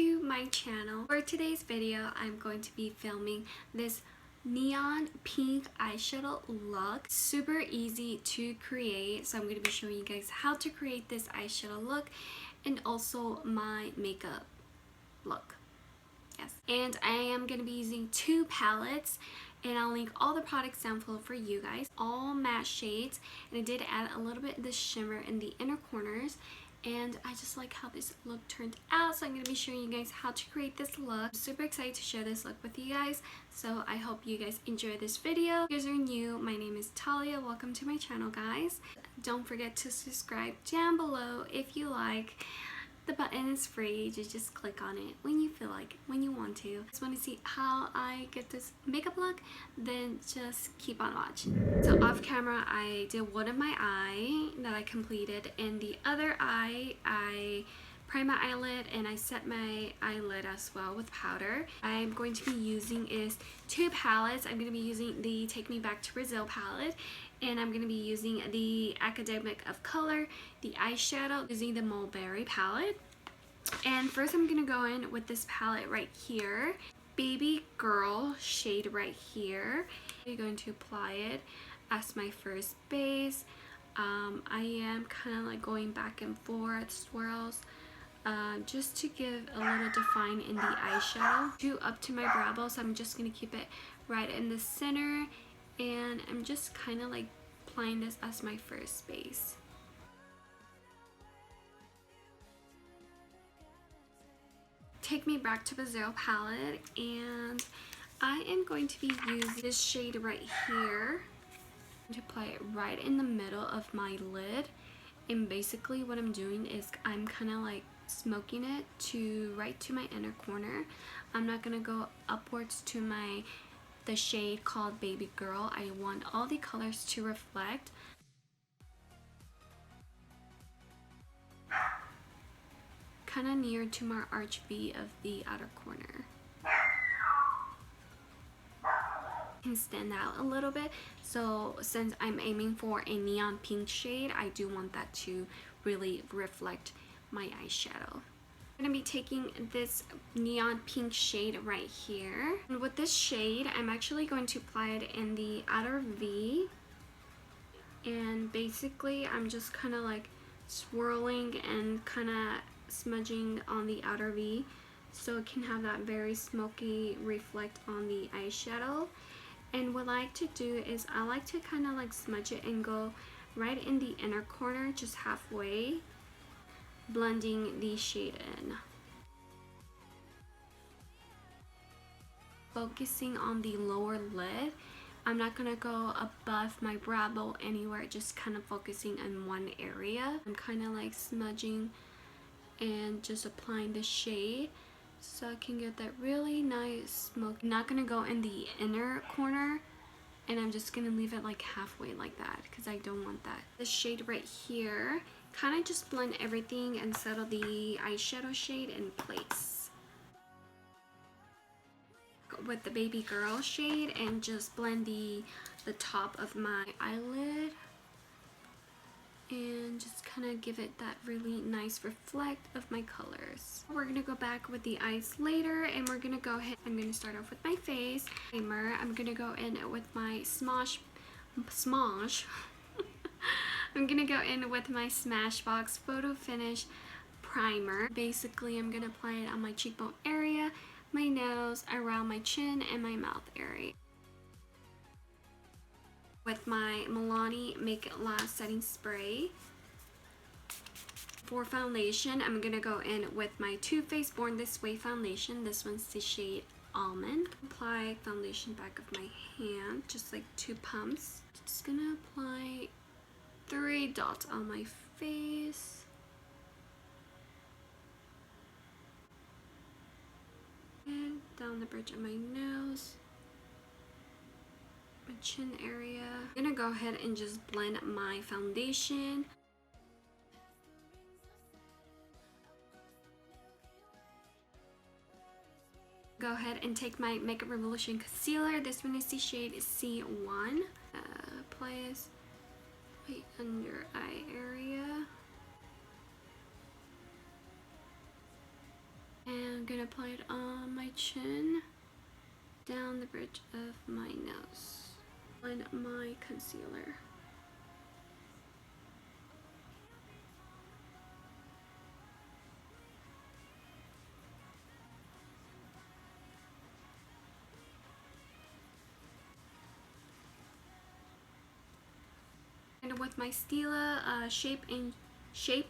to my channel. For today's video, I'm going to be filming this neon pink eyeshadow look. Super easy to create, so I'm going to be showing you guys how to create this eyeshadow look and also my makeup look. Yes, and I am going to be using two palettes, and I'll link all the products down below for you guys. All matte shades, and I did add a little bit of the shimmer in the inner corners, and I just like how this look turned out, so I'm going to be showing you guys how to create this look. I'm super excited to share this look with you guys, so I hope you guys enjoy this video. If you guys are new, my name is Talia. Welcome to my channel, guys. Don't forget to subscribe down below if you like. The button is free. Just click on it when you feel like, when you want to. Just want to see how I get this makeup look, then just keep on watching. So off camera, I did one of my eye that I completed, and the other eye I primed my eyelid and I set my eyelid as well with powder. I'm going to be using is two palettes. I'm going to be using the Take Me Back to Brazil palette, and I'm going to be using the Academic of Color, the eyeshadow, using the Mulberry palette. And first I'm going to go in with this palette right here, Baby Girl shade right here. I'm going to apply it as my first base. I am kind of like going back and forth, swirls, just to give a little define in the eyeshadow. Do up to my brow bone, so I'm just going to keep it right in the center, and I'm just kind of like applying this as my first base. Take Me Back to Brazil palette, and I am going to be using this shade right here to apply it right in the middle of my lid. And basically what I'm doing is I'm kind of like smoking it to right to my inner corner. I'm not gonna go upwards to the shade called Baby Girl. I want all the colors to reflect. Kind of near to my arch V of the outer corner. Can stand out a little bit, so since I'm aiming for a neon pink shade, I do want that to really reflect my eyeshadow. I'm going to be taking this neon pink shade right here, and with this shade I'm actually going to apply it in the outer V, and basically I'm just kind of like swirling and kind of smudging on the outer V so it can have that very smoky reflect on the eyeshadow. And what I like to do is I like to kind of like smudge it and go right in the inner corner, just halfway, blending the shade in. Focusing on the lower lid. I'm not gonna go above my brow bone anywhere, just kind of focusing on one area. I'm kind of like smudging and just applying the shade so I can get that really nice smoke. I'm not gonna go in the inner corner, and I'm just gonna leave it like halfway like that because I don't want that. This shade right here, kind of just blend everything and settle the eyeshadow shade in place. With the Baby Girl shade, and just blend the top of my eyelid, and just kind of give it that really nice reflect of my colors. We're gonna go back with the eyes later, and we're gonna go ahead. I'm gonna start off with my face primer. I'm gonna go in with my I'm gonna go in with my Smashbox Photo Finish primer. Basically, I'm gonna apply it on my cheekbone area, my nose, around my chin, and my mouth area. With my Milani Make It Last Setting Spray. For foundation, I'm going to go in with my Too Faced Born This Way foundation. This one's the shade Almond. Apply foundation back of my hand, just like 2 pumps. Just going to apply 3 dots on my face. And down the bridge of my nose. My chin area. I'm gonna go ahead and just blend my foundation. Go ahead and take my Makeup Revolution concealer. This one is the shade C1. Apply this right under eye area. And I'm gonna apply it on my chin, down the bridge of my nose, on my concealer. And with my Stilla Shape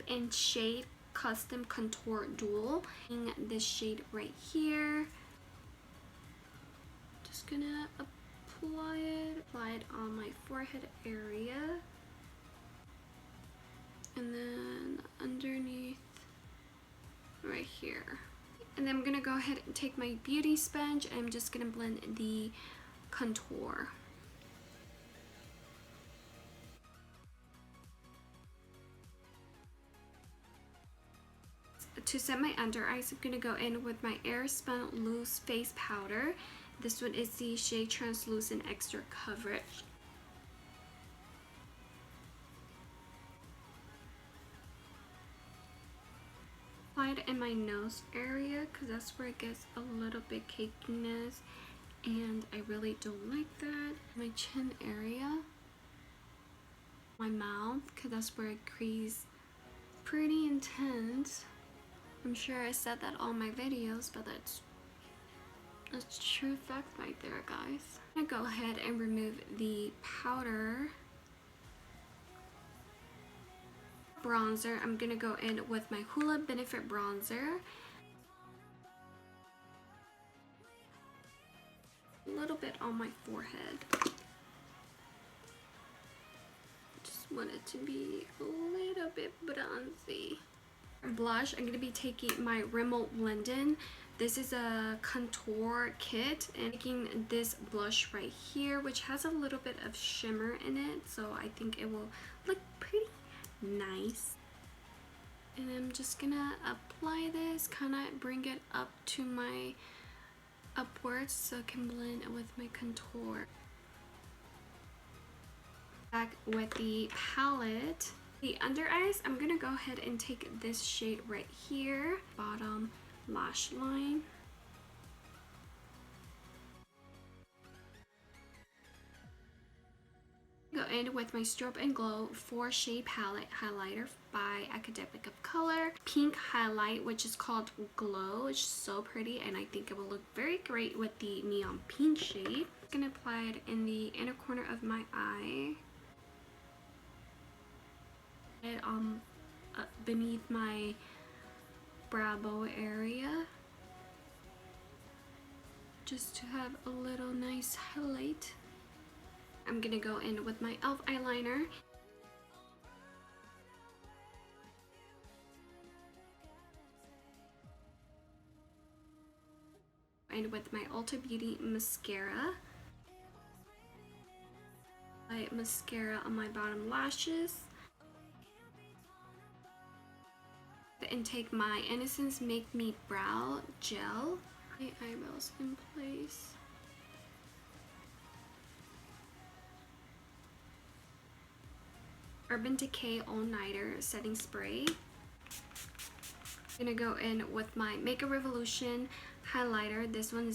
and Shade Custom Contour Dual, this shade right here. Just gonna apply it on my forehead area, and then underneath right here. And then I'm gonna go ahead and take my beauty sponge and I'm just gonna blend the contour. To set my under eyes, I'm gonna go in with my Airspun Loose Face Powder. This one is the shade Translucent Extra Coverage. Apply it in my nose area because that's where it gets a little bit cakiness, and I really don't like that. My chin area, my mouth, because that's where it creases pretty intense. I'm sure I said that on my videos, but that's true fact right there, guys. I'm gonna go ahead and remove the powder. Bronzer, I'm gonna go in with my Hoola Benefit Bronzer. A little bit on my forehead. Just want it to be a little bit bronzy. Blush, I'm going to be taking my Rimmel London. This is a contour kit, and taking this blush right here, which has a little bit of shimmer in it, so I think it will look pretty nice. And I'm just gonna apply this, kind of bring it up to my upwards so it can blend with my contour. Back with the palette. The under eyes, I'm gonna go ahead and take this shade right here, bottom lash line. Go in with my Strobe and Glow 4 shade palette highlighter by Academic of Color. Pink highlight, which is called Glow. It's so pretty, and I think it will look very great with the neon pink shade. I'm gonna apply it in the inner corner of my eye. Beneath my brow bone area, just to have a little nice highlight. I'm gonna go in with my e.l.f. eyeliner. And with my Ulta Beauty mascara. Light mascara on my bottom lashes. And take my Innocence Make Me Brow Gel. My eyebrows in place. Urban Decay All Nighter Setting Spray. I'm gonna go in with my Makeup Revolution highlighter. This one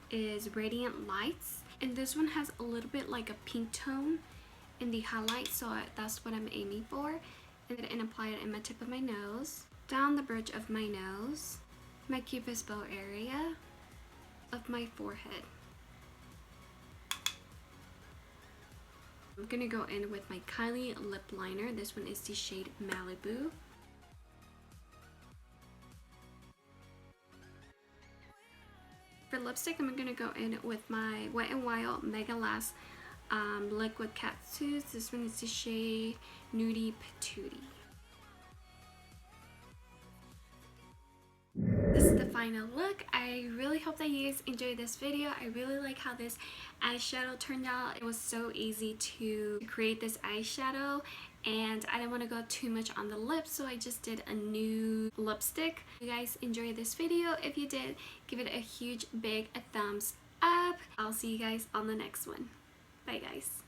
is Radiant Lights, and this one has a little bit like a pink tone in the highlight, so that's what I'm aiming for. And apply it in my tip of my nose, down the bridge of my nose, my cupid's bow area of my forehead. I'm gonna go in with my Kylie lip liner. This one is the shade Maliboo. For lipstick, I'm gonna go in with my Wet n Wild Mega Last liquid catsuit. This one is the shade Nudie Patootie. This is the final look. I really hope that you guys enjoyed this video. I really like how this eyeshadow turned out. It was so easy to create this eyeshadow, and I didn't want to go too much on the lips, so I just did a nude lipstick. If you guys enjoyed this video, if you did, give it a huge big thumbs up. I'll see you guys on the next one. Bye guys.